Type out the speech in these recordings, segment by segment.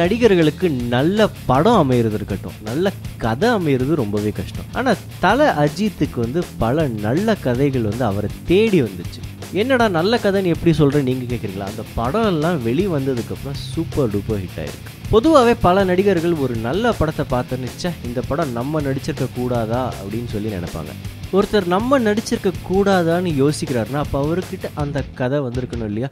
நடிகர்களுக்கு நல்ல படம் அமையிறது இருக்கட்டும், நல்ல கதை அமையிறது ரொம்பவே கஷ்டம். ஆனால் தல அஜித்துக்கு வந்து பல நல்ல கதைகள் வந்து அவரை தேடி வந்துச்சு. என்னடா நல்ல கதைன்னு எப்படி சொல்கிறேன்னு நீங்கள் கேட்குறீங்களா? அந்த படம் எல்லாம் வெளி வந்ததுக்கப்புறம் சூப்பர் டூப்பர் ஹிட் ஆயிருக்கு. பொதுவாகவே பல நடிகர்கள் ஒரு நல்ல படத்தை பார்த்துன்னுச்சா இந்த படம் நம்ம நடிச்சிருக்க கூடாதா அப்படின்னு சொல்லி நினைப்பாங்க. ஒருத்தர் நம்ம நடிச்சிருக்க கூடாதான்னு யோசிக்கிறாருன்னா அப்போ அவர்கிட்ட அந்த கதை வந்திருக்கணும் இல்லையா?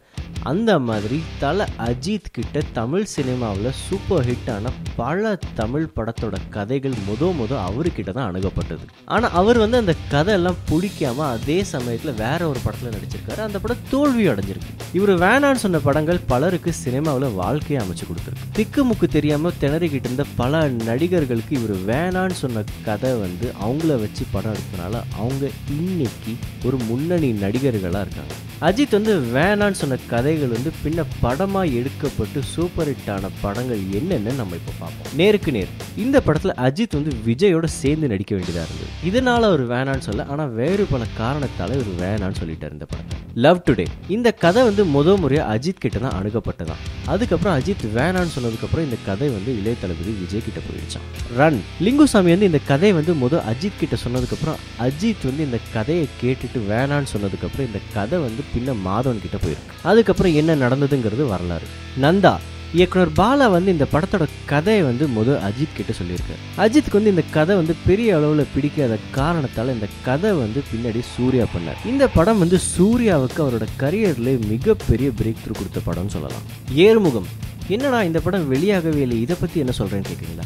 அந்த மாதிரி தல அஜித் கிட்ட தமிழ் சினிமாவில் சூப்பர் ஹிட் ஆன பல தமிழ் படத்தோட கதைகள் முத அவர்கிட்ட தான் அணுகப்பட்டது. ஆனால் அவர் வந்து அந்த கதை எல்லாம் பிடிக்காம அதே சமயத்தில் வேற ஒரு படத்தில் நடிச்சிருக்காரு. அந்த படம் தோல்வி அடைஞ்சிருக்கு. இவர் வேணான்னு சொன்ன படங்கள் பலருக்கு சினிமாவில் வாழ்க்கையை அமைச்சு கொடுத்துருக்கு. திக்குமுக்கு தெரியாம திணறிக்கிட்டு இருந்த பல நடிகர்களுக்கு இவர் வேணான்னு சொன்ன கதை வந்து அவங்கள வச்சு படம் எடுத்தனால அவங்க இன்னைக்கு ஒரு முன்னணி நடிகர்களாக இருக்காங்க. அஜித் வந்து வேணான்னு சொன்ன கதைகள் வந்து பின்ன படமாக எடுக்கப்பட்டு சூப்பர் ஹிட் ஆன படங்கள் என்னென்னு நம்ம இப்போ பார்ப்போம். நேருக்கு நேர் இந்த படத்தில் அஜித் வந்து விஜயோட சேர்ந்து நடிக்க வேண்டியதாக இருந்தது. இதனால் அவர் வேணான்னு சொல்ல, ஆனால் வேறு பல காரணத்தால் இவர் வேணான்னு சொல்லிட்டார். இந்த படத்தை லவ் டுடே இந்த கதை வந்து முறையாக அஜித் கிட்ட தான் அணுகப்பட்டதான். அதுக்கப்புறம் அஜித் வேணான்னு சொன்னதுக்கப்புறம் இந்த கதை வந்து இளைய தளபதி விஜய் கிட்ட போயிடுச்சான். ரன் லிங்குசாமி வந்து இந்த கதையை வந்து அஜித் கிட்ட சொன்னதுக்கப்புறம் அஜித் வந்து இந்த கதையை கேட்டுட்டு வேணான்னு சொன்னதுக்கப்புறம் இந்த கதை வந்து பின்ன மாதவன் கிட்ட போயிருக்கு. அதுக்கப்புறம் என்ன நடந்ததுங்கிறது வரலாறு. நந்தா இயக்குனர் பாலா வந்து இந்த படத்தோட கதையை வந்து அஜித் கிட்ட சொல்லியிருக்காரு. அஜித்துக்கு வந்து இந்த கதை வந்து பெரிய அளவில் பிடிக்காத காரணத்தால் இந்த கதை வந்து பின்னாடி சூர்யா பண்ணார். இந்த படம் வந்து சூர்யாவுக்கு அவரோட கரியர்ல மிகப்பெரிய பிரேக் த்ரூ கொடுத்த படம்னு சொல்லலாம். ஏறுமுகம் என்னடா இந்த படம் வெளியாகவே இல்லை, இதை பற்றி என்ன சொல்கிறேன்னு கேட்குறீங்களா?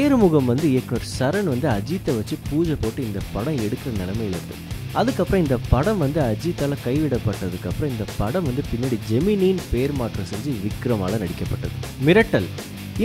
ஏறுமுகம் வந்து இயக்குனர் சரண் வந்து அஜித்தை வச்சு பூஜை போட்டு இந்த படம் எடுக்கிற நிலைமையில் இருக்குது. அதுக்கப்புறம் இந்த படம் வந்து அஜித்தால் கைவிடப்பட்டதுக்கப்புறம் இந்த படம் வந்து பின்னாடி ஜெமினின் பேர் மாற்றம் செஞ்சு விக்ரமால் நடிக்கப்பட்டது. மிரட்டல்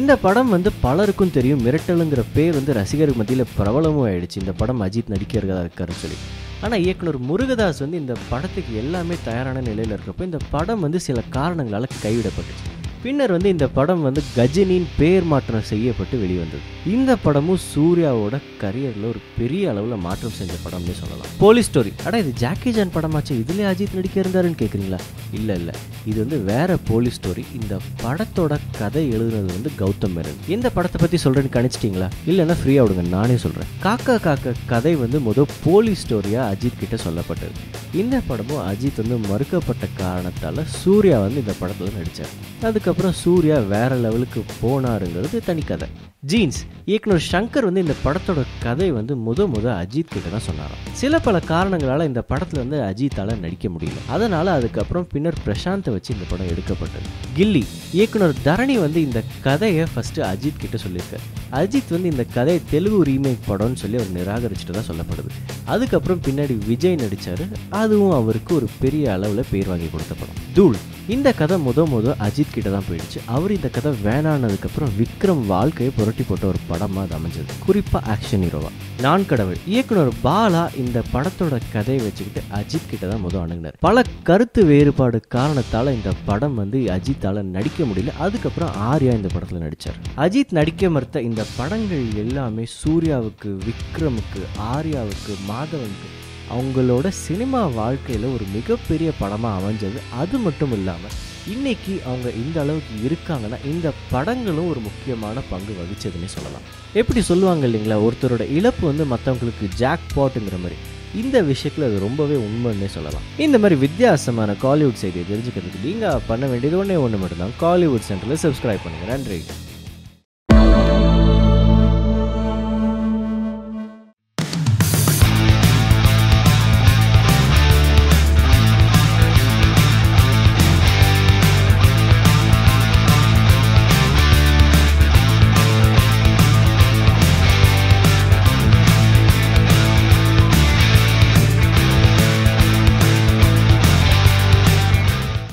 இந்த படம் வந்து பலருக்கும் தெரியும். மிரட்டலுங்கிற பேர் வந்து ரசிகர்கள் மத்தியில் பிரபலமும் ஆயிடுச்சு இந்த படம் அஜித் நடிக்கிறதா இருக்காருன்னு சொல்லி. ஆனால் இயக்குனர் முருகதாஸ் வந்து இந்த படத்துக்கு எல்லாமே தயாரான நிலையில் இருக்கிறப்போ இந்த படம் வந்து சில காரணங்களால் கைவிடப்பட்டுச்சு. பின்னர் வந்து இந்த படம் வந்து கஜினின் பேர் மாற்றம் செய்யப்பட்டு வெளிவந்தது. இந்த படமும் சூர்யாவோட கரியரில் ஒரு பெரிய அளவில் மாற்றம் செஞ்ச படம்னே சொல்லலாம். போலீஸ் ஸ்டோரி இது ஜாக்கி ஜான் படமாச்சு, இதுலேயே அஜித் நடிக்க இருந்தாருன்னு கேட்குறீங்களா? இல்லை இது வந்து வேற போலீஸ் ஸ்டோரி. இந்த படத்தோட கதை எழுதுனது வந்து கௌதம் மேனன். இந்த படத்தை பற்றி சொல்கிறேன்னு கணிச்சிட்டிங்களா? இல்லைன்னா ஃப்ரீயாக விடுங்க, நானே சொல்கிறேன். காக்கா கதை வந்து போலீஸ் ஸ்டோரியாக அஜித் கிட்ட சொல்லப்பட்டது. இந்த படமும் அஜித் வந்து மறுக்கப்பட்ட காரணத்தால் சூர்யா வந்து இந்த படத்தில் நடித்தார். அதுக்கப்புறம் சூர்யா வேற லெவலுக்கு போனாருங்கிறது தனி கதை. ஜீன்ஸ் இயக்குனர் சங்கர் வந்து இந்த படத்தோட கதை வந்து அஜித் கிட்ட தான் சொன்னாராம். சில பல காரணங்களால் இந்த படத்தில் வந்து அஜித்தால் நடிக்க முடியல. அதனால அதுக்கப்புறம் பின்னர் பிரசாந்தை வச்சு இந்த படம் எடுக்கப்பட்டது. கில்லி இயக்குனர் தரணி வந்து இந்த கதையை ஃபர்ஸ்ட் அஜித் கிட்ட சொல்லியிருக்காரு. அஜித் வந்து இந்த கதையை தெலுங்கு ரீமேக் படம்னு சொல்லி அவர் நிராகரிச்சுட்டு தான் சொல்லப்படுது. அதுக்கப்புறம் பின்னாடி விஜய் நடித்தார். அதுவும் அவருக்கு ஒரு பெரிய அளவில் பேர் வாங்கி கொடுத்த படம். தூள் இந்த கதை அஜித் கிட்ட தான் போயிடுச்சு. அவர் இந்த கதை வேணானதுக்கப்புறம் விக்ரம் வாழ்க்கையை புரட்டி போட்ட ஒரு படமாக அது அமைஞ்சது, குறிப்பாக ஆக்ஷன் ஹீரோவா. நான் கடவுள் இயக்குனர் பாலா இந்த படத்தோட கதையை வச்சுக்கிட்டு அஜித் கிட்ட தான் அணுகினார். பல கருத்து வேறுபாடு காரணத்தால் இந்த படம் வந்து அஜித்தால் நடிக்க முடியல. அதுக்கப்புறம் ஆர்யா இந்த படத்தில் நடித்தார். அஜித் நடிக்க மறுத்த இந்த படங்கள் எல்லாமே சூர்யாவுக்கு, விக்ரமுக்கு, ஆர்யாவுக்கு, மாதவனுக்கு அவங்களோட சினிமா வாழ்க்கையில் ஒரு மிகப்பெரிய படமாக அமைஞ்சது. அது மட்டும் இல்லாமல் இன்னைக்கு அவங்க இந்த அளவுக்கு இருக்காங்கன்னா இந்த படங்களும் ஒரு முக்கியமான பங்கு வகிச்சதுன்னே சொல்லலாம். எப்படி சொல்லுவாங்க இல்லைங்களா, ஒருத்தரோட இழப்பு வந்து மற்றவங்களுக்கு ஜாக் பாட்டுங்கிற மாதிரி. இந்த விஷயத்தில் அது ரொம்பவே உண்மைன்னே சொல்லலாம். இந்த மாதிரி வித்தியாசமான காலிவுட் செய்தியை தெரிஞ்சுக்கிறதுக்கு நீங்கள் பண்ண வேண்டியது ஒன்று மட்டும்தான். காலிவுட் சென்டரில் சப்ஸ்கிரைப் பண்ணுங்கள். நன்றி.